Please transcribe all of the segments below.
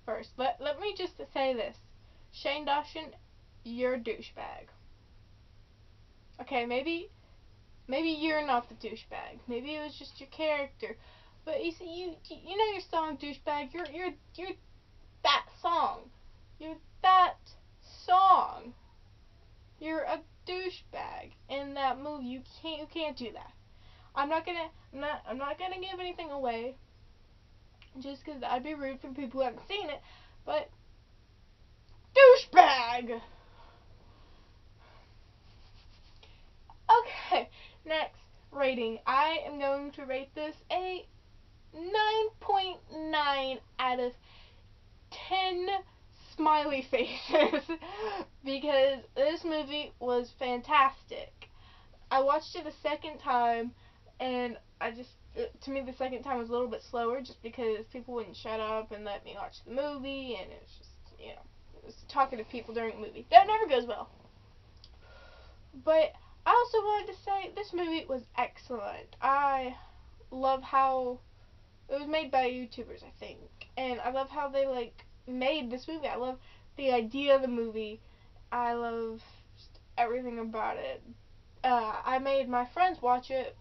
First, let me just say this. Shane Dawson, you're a douchebag. Okay, maybe you're not the douchebag. Maybe it was just your character. But you see, you know your song douchebag. You're that song. You're that song. You're a douchebag in that movie. You can't do that. I'm not gonna give anything away, just because that'd be rude for people who haven't seen it. But douchebag. Okay, next rating. I am going to rate this a 9.9 out of 10 smiley faces because this movie was fantastic. I watched it a second time, and to me the second time was a little bit slower just because people wouldn't shut up and let me watch the movie, and it's just, it was talking to people during a movie. That never goes well. But I also wanted to say this movie was excellent. I love how it was made by YouTubers, I think, and I love how they made this movie. I love the idea of the movie. I love just everything about it. I made my friends watch it.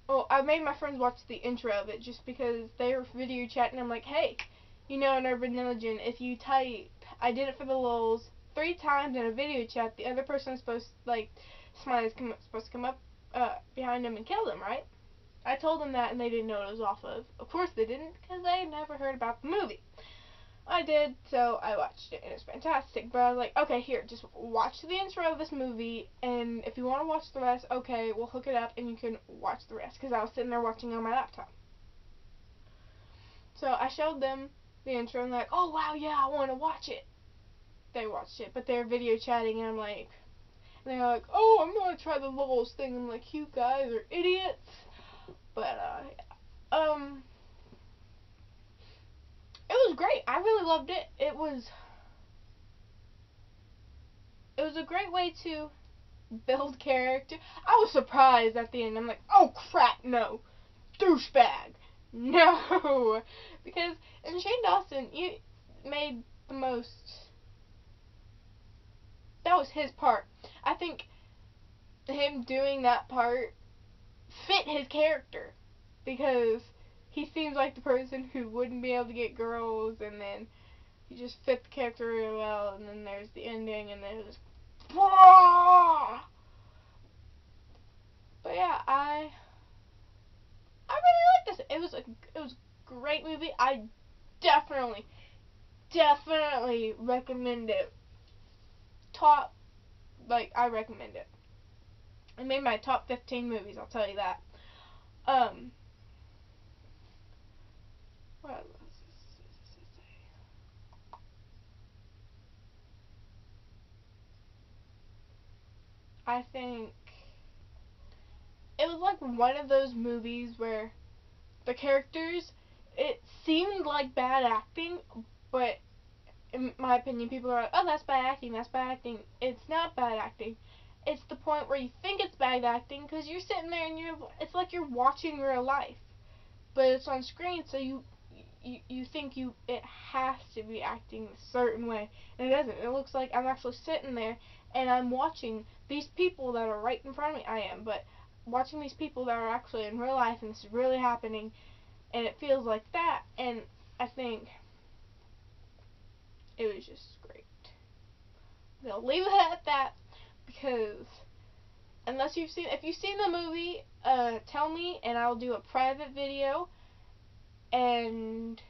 Well, I made my friends watch the intro of it just because they were video chatting. I'm like, hey, in Urban Legend, if you type, I did it for the lulz, 3 times in a video chat, the other person is supposed to, Smiley's supposed to come up behind them and kill them, right? I told them that, and they didn't know what it was off of. Of course they didn't, because they never heard about the movie. I did, so I watched it, and it's fantastic. But I was like, okay, here, just watch the intro of this movie, and if you want to watch the rest, okay, we'll hook it up, and you can watch the rest, because I was sitting there watching on my laptop. So I showed them the intro, and they're like, oh, wow, yeah, I want to watch it. They watched it, but they're video chatting, and I'm like, and they're like, oh, I'm going to try the lulz thing. I'm like, you guys are idiots. But, it was great. I really loved it. It was a great way to build character. I was surprised at the end. I'm like, oh crap, no. Douchebag. No. Because, and Shane Dawson, you made the most, that was his part. I think him doing that part fit his character, because he seems like the person who wouldn't be able to get girls, and then he just fit the character really well, and then there's the ending, and then it was but yeah, I really liked this. It was a great movie. I definitely recommend it. I recommend it. I made my top 15 movies, I'll tell you that. What else is to say? I think it was like one of those movies where the characters, it seemed like bad acting, but in my opinion, people are like, oh, that's bad acting, that's bad acting. It's not bad acting. It's the point where you think it's bad acting because you're sitting there and it's like you're watching real life, but it's on screen, so you think it has to be acting a certain way, and it doesn't. It looks like I'm actually sitting there and I'm watching these people that are right in front of me. I am, but watching these people that are actually in real life, and this is really happening, and it feels like that, and I think it was just great. I'll leave it at that, because if you've seen the movie, tell me, and I'll do a private video and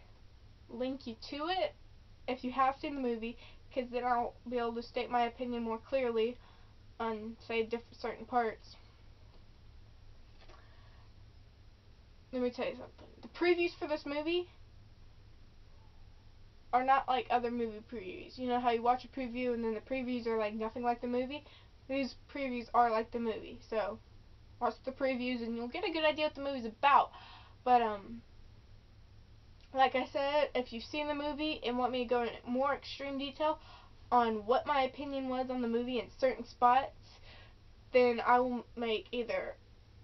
link you to it if you have seen the movie, because then I'll be able to state my opinion more clearly on, say, certain parts. Let me tell you something. The previews for this movie are not like other movie previews. You know how you watch a preview and then the previews are like nothing like the movie? These previews are like the movie. So, watch the previews and you'll get a good idea what the movie's about. But, like I said, if you've seen the movie and want me to go into more extreme detail on what my opinion was on the movie in certain spots, then I will make either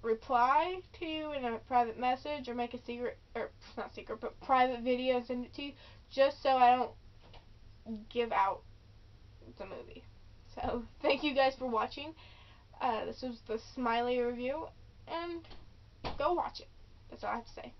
reply to you in a private message or make a secret, or not secret, but private video and send it to you, just so I don't give out the movie. So thank you guys for watching. This was the Smiley review, and go watch it. That's all I have to say.